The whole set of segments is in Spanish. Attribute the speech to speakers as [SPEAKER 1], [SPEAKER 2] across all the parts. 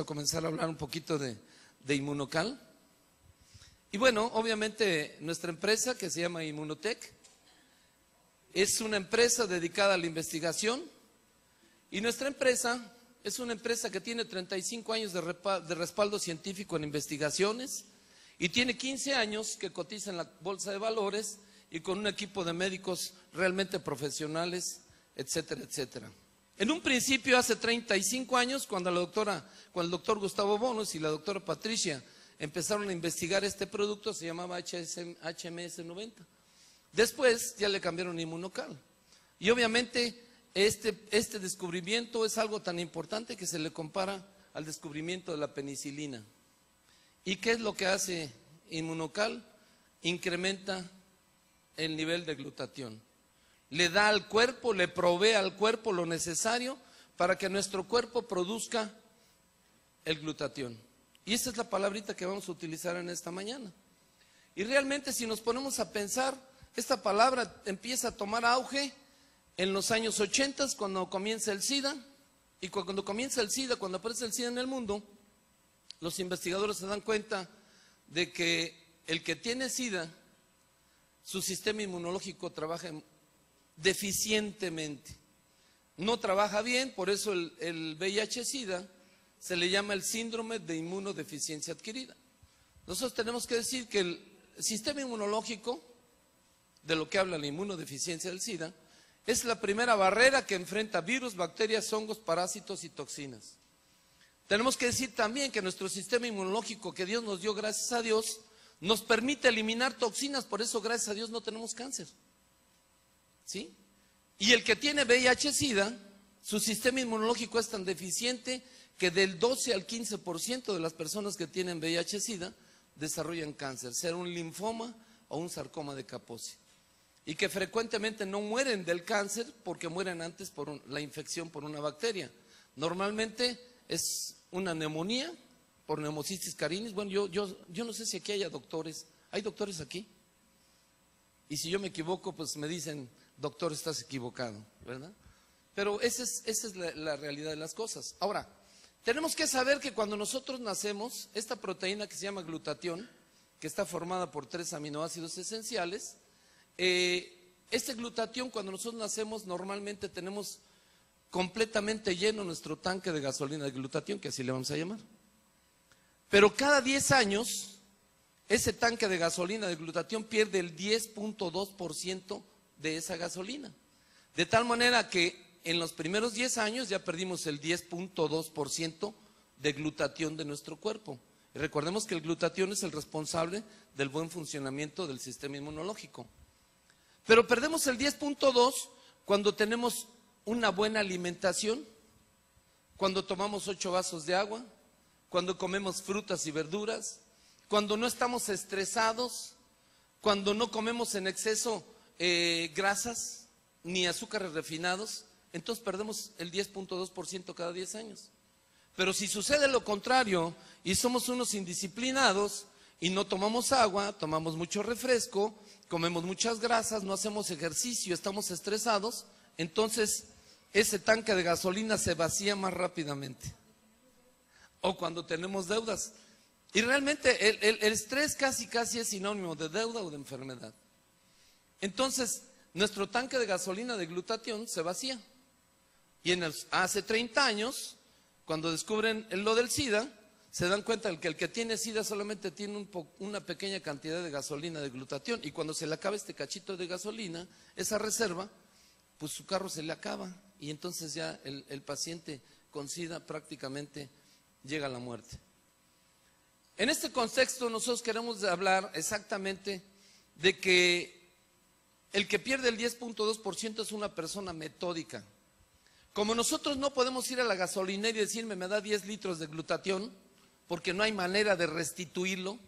[SPEAKER 1] comenzar a hablar un poquito de Inmunocal. Y bueno, obviamente nuestra empresa, que se llama Inmunotech, es una empresa dedicada a la investigación. Y nuestra empresa es una empresa que tiene 35 años de respaldo científico en investigaciones y tiene 15 años que cotiza en la bolsa de valores y con un equipo de médicos realmente profesionales, etcétera, etcétera. En un principio, hace 35 años, cuando el doctor Gustavo Bonos y la doctora Patricia empezaron a investigar este producto, se llamaba HMS 90. Después ya le cambiaron Inmunocal. Y obviamente este descubrimiento es algo tan importante que se le compara al descubrimiento de la penicilina. ¿Y qué es lo que hace Inmunocal? Incrementa el nivel de glutatión. Le da al cuerpo, le provee al cuerpo lo necesario para que nuestro cuerpo produzca el glutatión. Y esa es la palabrita que vamos a utilizar en esta mañana. Y realmente, si nos ponemos a pensar, esta palabra empieza a tomar auge en los años 80, cuando comienza el SIDA. Y cuando comienza el SIDA, cuando aparece el SIDA en el mundo, los investigadores se dan cuenta de que el que tiene SIDA, su sistema inmunológico trabaja deficientemente. No trabaja bien, por eso el VIH-Sida se le llama el síndrome de inmunodeficiencia adquirida. Nosotros tenemos que decir que el sistema inmunológico, de lo que habla la inmunodeficiencia del SIDA, es la primera barrera que enfrenta virus, bacterias, hongos, parásitos y toxinas. Tenemos que decir también que nuestro sistema inmunológico que Dios nos dio, gracias a Dios, nos permite eliminar toxinas, por eso gracias a Dios no tenemos cáncer. ¿Sí? Y el que tiene VIH-Sida, su sistema inmunológico es tan deficiente que del 12 al 15% de las personas que tienen VIH-Sida desarrollan cáncer, sea un linfoma o un sarcoma de Kaposi. Y que frecuentemente no mueren del cáncer porque mueren antes por la infección por una bacteria. Normalmente es una neumonía por Pneumocystis carinii. Bueno, yo no sé si aquí haya doctores. ¿Hay doctores aquí? Y si yo me equivoco, pues me dicen, doctor, estás equivocado, ¿verdad? Pero esa es la realidad de las cosas. Ahora, tenemos que saber que cuando nosotros nacemos, esta proteína que se llama glutatión, que está formada por 3 aminoácidos esenciales, este glutatión, cuando nosotros nacemos, normalmente tenemos completamente lleno nuestro tanque de gasolina de glutatión, que así le vamos a llamar. Pero cada 10 años, ese tanque de gasolina de glutatión pierde el 10.2% de esa gasolina. De tal manera que en los primeros 10 años ya perdimos el 10.2% de glutatión de nuestro cuerpo. Y recordemos que el glutatión es el responsable del buen funcionamiento del sistema inmunológico. Pero perdemos el 10.2 cuando tenemos una buena alimentación, cuando tomamos 8 vasos de agua, cuando comemos frutas y verduras, cuando no estamos estresados, cuando no comemos en exceso grasas ni azúcares refinados, entonces perdemos el 10.2% cada 10 años. Pero si sucede lo contrario y somos unos indisciplinados y no tomamos agua, tomamos mucho refresco, comemos muchas grasas, no hacemos ejercicio, estamos estresados, entonces ese tanque de gasolina se vacía más rápidamente. O cuando tenemos deudas. Y realmente el estrés casi es sinónimo de deuda o de enfermedad. Entonces, nuestro tanque de gasolina de glutatión se vacía. Y hace 30 años, cuando descubren lo del SIDA, se dan cuenta de que el que tiene SIDA solamente tiene una pequeña cantidad de gasolina de glutatión. Y cuando se le acaba este cachito de gasolina, esa reserva, pues su carro se le acaba. Y entonces ya el paciente con SIDA prácticamente llega a la muerte. En este contexto nosotros queremos hablar exactamente de que el que pierde el 10.2% es una persona metódica. Como nosotros no podemos ir a la gasolinera y decirme me da 10 litros de glutatión, porque no hay manera de restituirlo,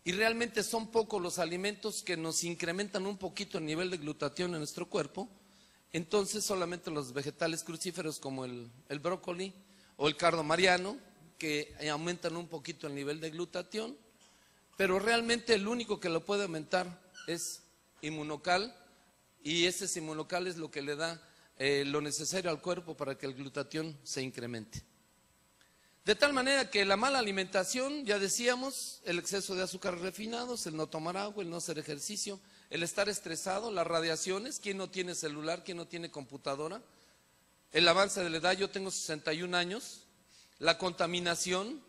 [SPEAKER 1] y realmente son pocos los alimentos que nos incrementan un poquito el nivel de glutatión en nuestro cuerpo, entonces solamente los vegetales crucíferos como el brócoli o el cardo mariano, que aumentan un poquito el nivel de glutatión, pero realmente el único que lo puede aumentar es Inmunocal, y ese Inmunocal es lo que le da lo necesario al cuerpo para que el glutatión se incremente. De tal manera que la mala alimentación, ya decíamos, el exceso de azúcares refinados, el no tomar agua, el no hacer ejercicio, el estar estresado, las radiaciones, ¿quién no tiene celular, quién no tiene computadora? El avance de la edad, yo tengo 61 años, la contaminación,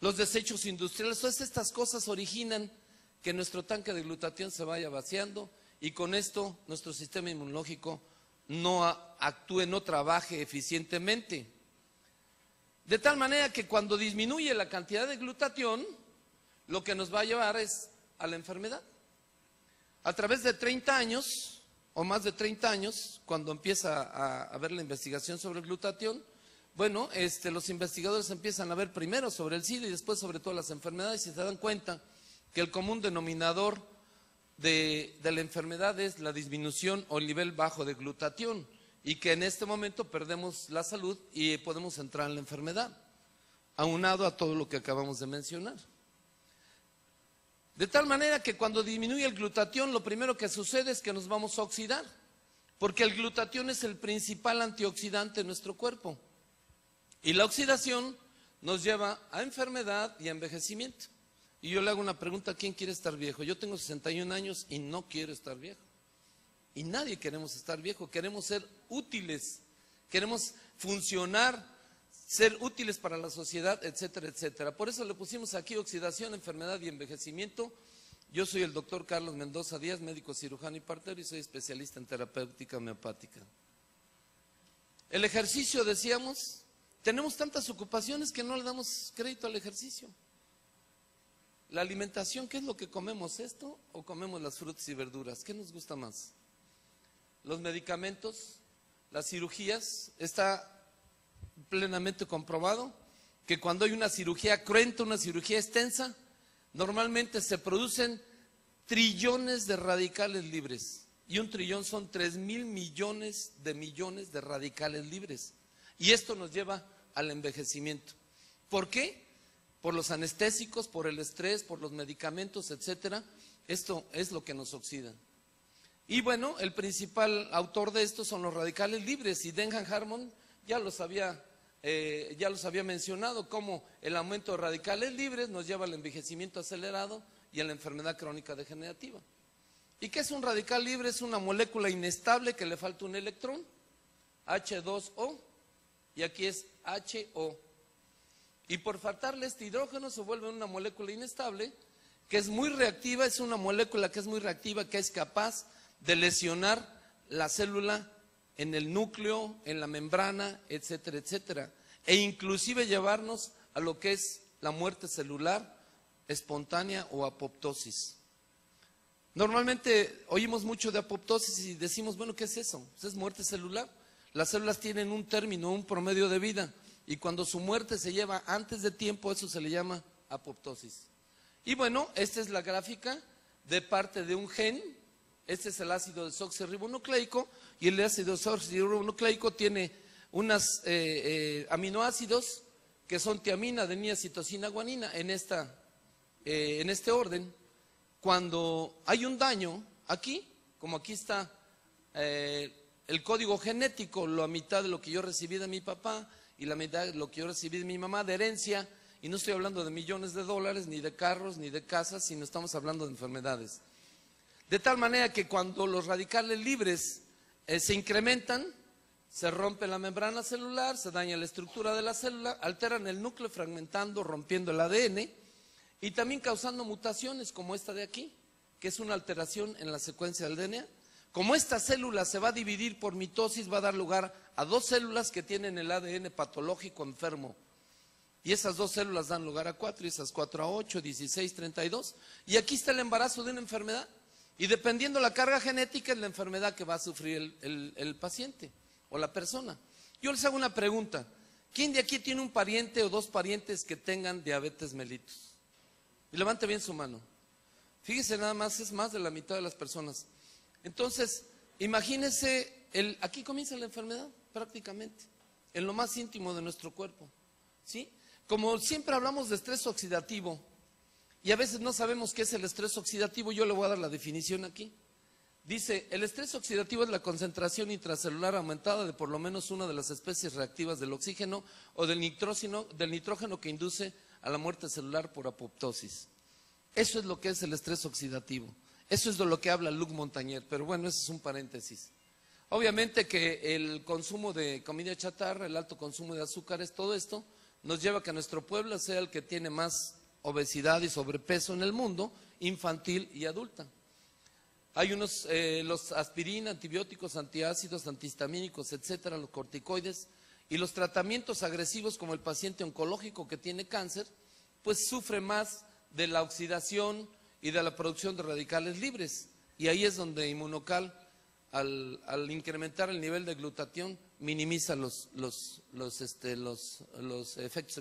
[SPEAKER 1] los desechos industriales, todas estas cosas originan que nuestro tanque de glutatión se vaya vaciando y con esto nuestro sistema inmunológico no actúe, no trabaje eficientemente. De tal manera que cuando disminuye la cantidad de glutatión, lo que nos va a llevar es a la enfermedad. A través de 30 años, o más de 30 años, cuando empieza a ver la investigación sobre el glutatión, bueno, los investigadores empiezan a ver primero sobre el SIDA y después sobre todas las enfermedades y se dan cuenta que el común denominador de la enfermedad es la disminución o el nivel bajo de glutatión y que en este momento perdemos la salud y podemos entrar en la enfermedad, aunado a todo lo que acabamos de mencionar. De tal manera que cuando disminuye el glutatión, lo primero que sucede es que nos vamos a oxidar, porque el glutatión es el principal antioxidante de nuestro cuerpo. Y la oxidación nos lleva a enfermedad y a envejecimiento. Y yo le hago una pregunta, ¿quién quiere estar viejo? Yo tengo 61 años y no quiero estar viejo. Y nadie queremos estar viejo, queremos ser útiles, queremos funcionar, ser útiles para la sociedad, etcétera, etcétera. Por eso le pusimos aquí oxidación, enfermedad y envejecimiento. Yo soy el doctor Carlos Mendoza Díaz, médico cirujano y partero y soy especialista en terapéutica homeopática. El ejercicio, decíamos, tenemos tantas ocupaciones que no le damos crédito al ejercicio. La alimentación, ¿qué es lo que comemos? ¿Esto o comemos las frutas y verduras? ¿Qué nos gusta más? Los medicamentos, las cirugías, está plenamente comprobado que cuando hay una cirugía cruenta, una cirugía extensa, normalmente se producen trillones de radicales libres. Y un trillón son 3,000 millones de radicales libres. Y esto nos lleva al envejecimiento. ¿Por qué? Por los anestésicos, por el estrés, por los medicamentos, etcétera. Esto es lo que nos oxida. Y bueno, el principal autor de esto son los radicales libres y Denham Harmon ya los había mencionado, como el aumento de radicales libres nos lleva al envejecimiento acelerado y a la enfermedad crónica degenerativa. ¿Y qué es un radical libre? Es una molécula inestable que le falta un electrón, H2O, y aquí es HO. Y por faltarle este hidrógeno se vuelve una molécula inestable que es muy reactiva, es una molécula que es muy reactiva, que es capaz de lesionar la célula en el núcleo, en la membrana, etcétera, etcétera. E inclusive llevarnos a lo que es la muerte celular espontánea o apoptosis. Normalmente oímos mucho de apoptosis y decimos, bueno, ¿qué es eso? Pues es muerte celular. Las células tienen un término, un promedio de vida. Y cuando su muerte se lleva antes de tiempo, eso se le llama apoptosis. Y bueno, esta es la gráfica de parte de un gen. Este es el ácido desoxirribonucleico y el ácido desoxirribonucleico tiene unos aminoácidos que son tiamina, adenina, citosina, guanina en este orden. Cuando hay un daño aquí, como aquí está el código genético, la mitad de lo que yo recibí de mi papá y la mitad de lo que yo recibí de mi mamá de herencia, y no estoy hablando de millones de dólares, ni de carros, ni de casas, sino estamos hablando de enfermedades. De tal manera que cuando los radicales libres se incrementan, se rompe la membrana celular, se daña la estructura de la célula, alteran el núcleo fragmentando, rompiendo el ADN y también causando mutaciones como esta de aquí, que es una alteración en la secuencia del DNA. Como esta célula se va a dividir por mitosis, va a dar lugar a dos células que tienen el ADN patológico enfermo. Y esas dos células dan lugar a 4, y esas 4 a 8, 16, 32. Y aquí está el embarazo de una enfermedad. Y dependiendo la carga genética es la enfermedad que va a sufrir el paciente o la persona. Yo les hago una pregunta. ¿Quién de aquí tiene un pariente o dos parientes que tengan diabetes mellitus? Y levante bien su mano. Fíjese nada más, es más de la mitad de las personas. Entonces, imagínese, aquí comienza la enfermedad prácticamente, en lo más íntimo de nuestro cuerpo, ¿sí? Como siempre hablamos de estrés oxidativo, y a veces no sabemos qué es el estrés oxidativo, yo le voy a dar la definición aquí. Dice, el estrés oxidativo es la concentración intracelular aumentada de por lo menos una de las especies reactivas del oxígeno o del nitrógeno que induce a la muerte celular por apoptosis. Eso es lo que es el estrés oxidativo. Eso es de lo que habla Luc Montagnier, pero bueno, ese es un paréntesis. Obviamente que el consumo de comida chatarra, el alto consumo de azúcares, todo esto nos lleva a que nuestro pueblo sea el que tiene más obesidad y sobrepeso en el mundo, infantil y adulta. Hay los aspirina, antibióticos, antiácidos, antihistamínicos, etcétera, los corticoides y los tratamientos agresivos como el paciente oncológico que tiene cáncer, pues sufre más de la oxidación y de la producción de radicales libres. Y ahí es donde Inmunocal, al incrementar el nivel de glutatión, minimiza los efectos